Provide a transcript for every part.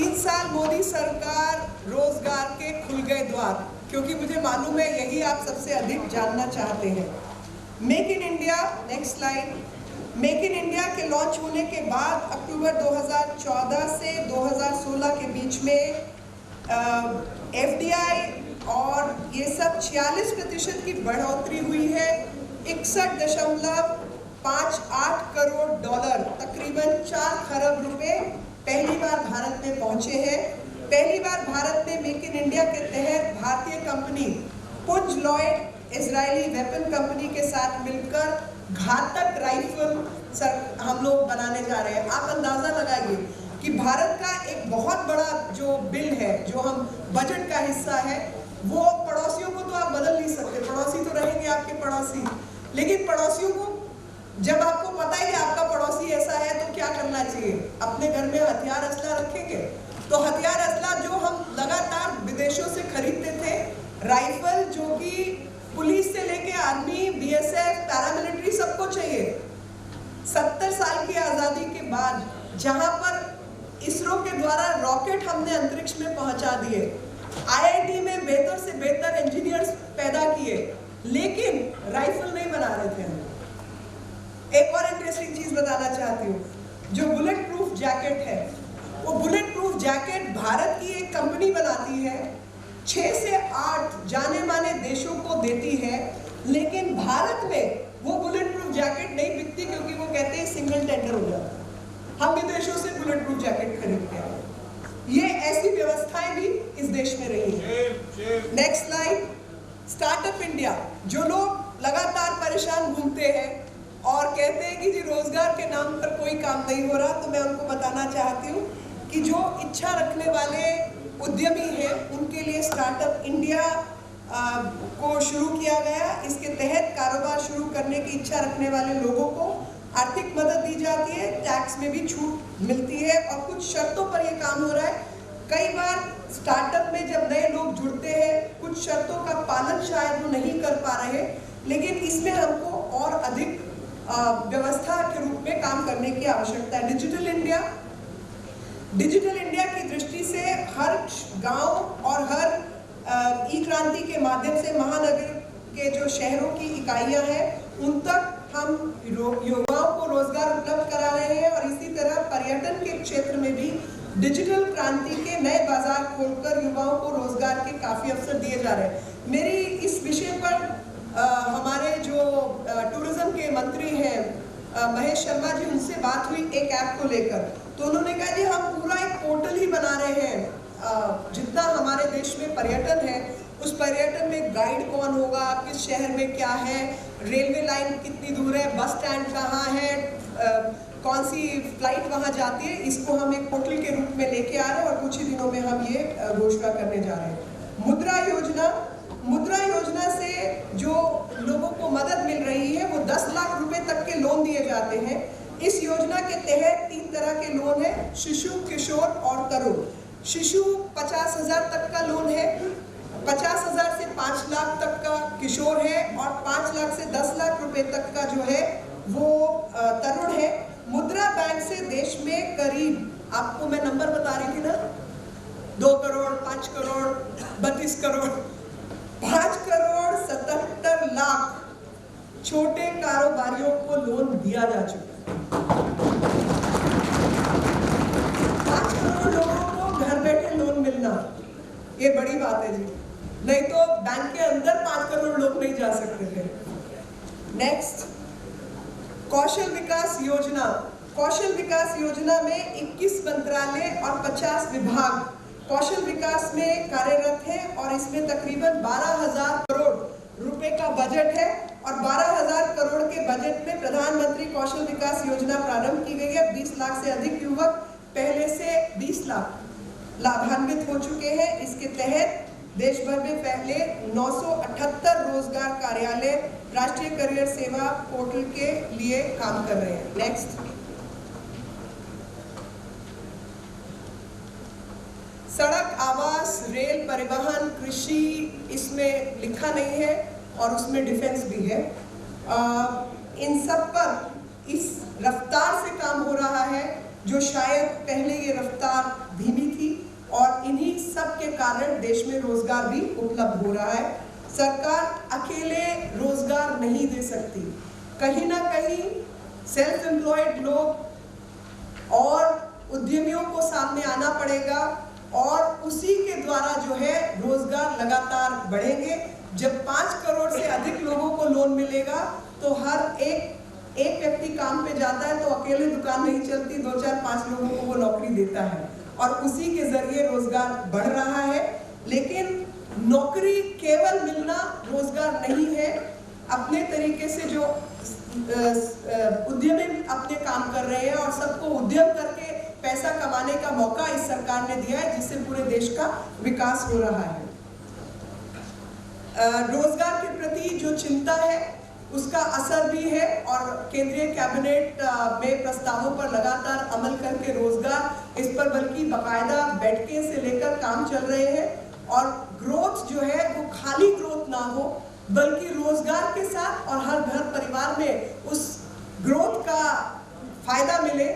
3 साल मोदी सरकार, रोजगार के खुल गए द्वार, क्योंकि मुझे मालूम है यही आप सबसे अधिक जानना चाहते हैं। Make in India, next slide. Make in India के लॉन्च होने के बाद अक्टूबर 2014 से 2016 के बीच में FDI और ये सब 46% की बढ़ोतरी हुई है। 61.58 करोड़ डॉलर, तकरीबन 4 खरब रुपए पहली बार भारत में पहुंचे हैं। पहली बार भारत में मेक इन इंडिया के तहत भारतीय कंपनी पुंज लॉयड इजरायली वेपन कंपनी के साथ मिलकर घातक राइफल हम लोग बनाने जा रहे हैं। आप अंदाजा लगाइए कि भारत का एक बहुत बड़ा जो बिल है, जो हम बजट का हिस्सा है, वो पड़ोसियों को तो आप बदल नहीं सकते, पड़ोसी तो रहेंगे आपके पड़ोसी, लेकिन पड़ोसियों को जब आपको पता है कि आपका पड़ोसी ऐसा है तो क्या करना चाहिए? अपने घर में हथियार असला रखेंगे। तो हथियार असला जो हम लगातार विदेशों से खरीदते थे, राइफल जो कि पुलिस से लेके आर्मी, BSF, पैरामिलिट्री सबको चाहिए। 70 साल की आज़ादी के बाद जहां पर इसरो के द्वारा रॉकेट हमने अंतरिक्ष में पहुंचा दिए, IIT में बेहतर से बेहतर इंजीनियर्स पैदा किए, लेकिन राइफल नहीं बना रहे थे हम। एक और इंटरेस्टिंग चीज बताना चाहती हूँ, जो बुलेट प्रूफ जैकेट है, वो बुलेट प्रूफ जैकेट भारत की एक कंपनी बनाती है, 6 से 8 जाने माने देशों को देती है, लेकिन भारत में वो बुलेट प्रूफ जैकेट नहीं बिकती क्योंकि वो कहते हैं सिंगल टेंडर हो जाता है। हम विदेशों से बुलेट प्रूफ जैकेट खरीदते हैं। ये ऐसी व्यवस्थाएं भी इस देश में रही है। Next slide. स्टार्टअप इंडिया, जो लोग लगातार परेशान घूमते हैं और कहते हैं कि जी रोजगार के नाम पर कोई काम नहीं हो रहा, तो मैं उनको बताना चाहती हूँ कि जो इच्छा रखने वाले उद्यमी हैं उनके लिए स्टार्टअप इंडिया को शुरू किया गया। इसके तहत कारोबार शुरू करने की इच्छा रखने वाले लोगों को आर्थिक मदद दी जाती है, टैक्स में भी छूट मिलती है और कुछ शर्तों पर यह काम हो रहा है। कई बार स्टार्टअप में जब नए लोग जुड़ते हैं, कुछ शर्तों का पालन शायद वो नहीं कर पा रहे, लेकिन इसमें हमको और अधिक व्यवस्था के रूप में काम करने की आवश्यकता है। डिजिटल इंडिया की दृष्टि से हर गांव और हर ई क्रांति के माध्यम से महानगर के जो शहरों की इकाइयां हैं उन तक हम युवाओं को रोजगार उपलब्ध करा रहे हैं और इसी तरह पर्यटन के क्षेत्र में भी डिजिटल क्रांति के नए बाजार खोलकर युवाओं को रोजगार के काफी अवसर दिए जा रहे हैं। मेरी इस विषय पर हमारे जो टूरिज्म के मंत्री हैं महेश शर्मा जी, उनसे बात हुई एक ऐप को लेकर, तो उन्होंने कहा जी हम पूरा एक पोर्टल ही बना रहे हैं। जितना हमारे देश में पर्यटन है, उस पर्यटन में गाइड कौन होगा, किस शहर में क्या है, रेलवे लाइन कितनी दूर है, बस स्टैंड कहाँ है, कौन सी फ्लाइट वहाँ जाती है, इसको हम एक पोर्टल के रूप में लेके आ रहे हैं और कुछ ही दिनों में हम ये घोषणा करने जा रहे हैं। मुद्रा योजना से जो लोगों को मदद मिल रही है वो 10 लाख रुपए तक के लोन दिए जाते हैं। इस योजना के तहत 3 तरह के लोन है, शिशु, किशोर और तरुण। शिशु 50,000 तक का लोन है, 50,000 से 5 लाख तक का किशोर है और 5 लाख से 10 लाख रुपए तक का जो है वो तरुण है। मुद्रा बैंक से देश में करीब, आपको मैं नंबर बता रही थी ना, 2 करोड़, 5 करोड़, 32 करोड़, 5 करोड़ 77 लाख छोटे कारोबारियों को लोन दिया जा चुका है। 5 करोड़ लोगों को घर बैठे लोन मिलना, ये बड़ी बात है जी, नहीं तो बैंक के अंदर 5 करोड़ लोग नहीं जा सकते थे। नेक्स्ट, कौशल विकास योजना। कौशल विकास योजना में 21 मंत्रालय और 50 विभाग कौशल विकास में कार्यरत है और इसमें तकरीबन 12,000 करोड़ रुपए का बजट है और 12,000 करोड़ के बजट में प्रधानमंत्री कौशल विकास योजना प्रारंभ की गई है। 20 लाख से अधिक युवक पहले से 20 लाख लाभान्वित हो चुके हैं। इसके तहत देश भर में पहले 978 रोजगार कार्यालय राष्ट्रीय करियर सेवा पोर्टल के लिए काम कर रहे हैं। नेक्स्ट, सड़क, आवास, रेल, परिवहन, कृषि इसमें लिखा नहीं है और उसमें डिफेंस भी है। इन सब पर इस रफ्तार से काम हो रहा है जो शायद पहले ये रफ्तार धीमी थी। देश में रोजगार भी उपलब्ध हो रहा है। सरकार अकेले रोजगार नहीं दे सकती, कहीं ना कहीं सेल्फ एम्प्लॉयड लोग और उद्यमियों को सामने आना पड़ेगा और उसी के द्वारा जो है रोजगार लगातार बढ़ेंगे। जब 5 करोड़ से अधिक लोगों को लोन मिलेगा तो हर एक व्यक्ति काम पे जाता है तो अकेले दुकान नहीं चलती, 2, 4, 5 लोगों को वो नौकरी देता है और उसी के जरिए रोजगार बढ़ रहा है। लेकिन नौकरी केवल मिलना रोजगार नहीं है। अपने तरीके से जो उद्यमी अपने काम कर रहे हैं और सबको उद्यम करके पैसा कमाने का मौका इस सरकार ने दिया है, जिससे पूरे देश का विकास हो रहा है। रोजगार के प्रति जो चिंता है उसका असर भी है और केंद्रीय कैबिनेट में प्रस्तावों पर लगातार अमल करके रोजगार इस पर बल्कि बाकायदा बैठकें से लेकर काम चल रहे हैं और ग्रोथ जो है वो खाली ग्रोथ ना हो बल्कि रोजगार के साथ और हर घर परिवार में उस ग्रोथ का फायदा मिले।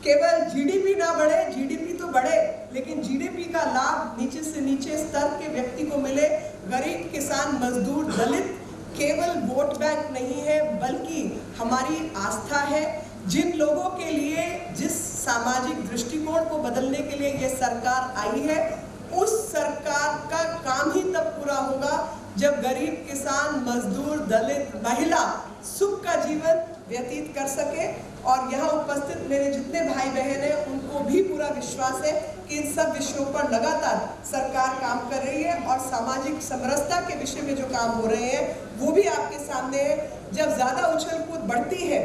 केवल जीडीपी ना बढ़े, जीडीपी तो बढ़े लेकिन जीडीपी का लाभ नीचे से नीचे स्तर के व्यक्ति को मिले। गरीब, किसान, मजदूर, दलित केवल वोट बैंक नहीं है बल्कि हमारी आस्था है। जिन लोगों के लिए, जिस सामाजिक दृष्टिकोण को बदलने के लिए ये सरकार आई है, उस सरकार का काम ही तब पूरा होगा जब गरीब, किसान, मजदूर, दलित, महिला सुख का जीवन व्यतीत कर सके। और यहाँ उपस्थित मेरे जितने भाई बहन हैं उनको भी पूरा विश्वास है कि इन सब विषयों पर लगातार सरकार काम कर रही है और सामाजिक समरसता के विषय में जो काम हो रहे हैं वो भी आपके सामने है। जब ज्यादा उछल कूद बढ़ती है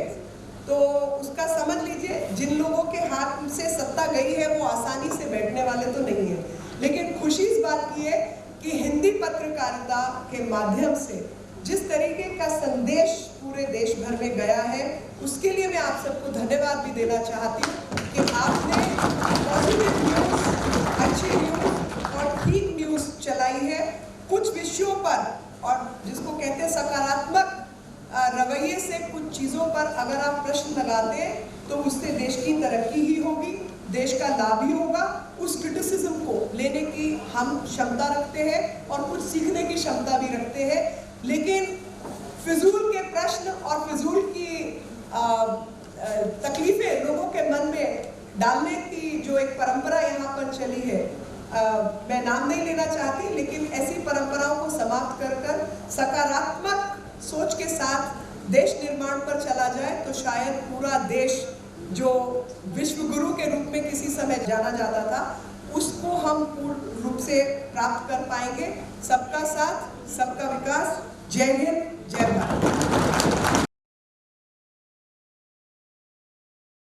तो उसका समझ लीजिए जिन लोगों के हाथ से सत्ता गई है वो आसानी से बैठने वाले तो नहीं है। लेकिन खुशी इस बात की है कि हिंदी पत्रकारिता के माध्यम से जिस तरीके का संदेश पूरे देश भर में गया है उसके लिए मैं आप सबको धन्यवाद भी देना चाहती हूँ कि आपने पॉजिटिव न्यूज़, अच्छी न्यूज़ और ठीक न्यूज़ चलाई है। कुछ विषयों पर और जिसको कहते हैं सकारात्मक रवैये से कुछ चीज़ों पर अगर आप प्रश्न लगाते हैं तो उससे देश की तरक्की ही होगी, देश का लाभ ही होगा। उस क्रिटिसिज्म को लेने की हम क्षमता रखते हैं और कुछ सीखने की क्षमता भी रखते हैं। लेकिन फिजूल के प्रश्न और फिजूल की तकलीफें लोगों के मन में डालने की जो एक परंपरा यहाँ पर चली है, मैं नाम नहीं लेना चाहती लेकिन ऐसी परंपराओं को समाप्त कर सकारात्मक सोच के साथ देश निर्माण पर चला जाए तो शायद पूरा देश जो विश्व गुरु के रूप में किसी समय जाना जाता था उसको हम पूर्ण रूप से प्राप्त कर पाएंगे। सबका साथ, सबका विकास। जय हिंद।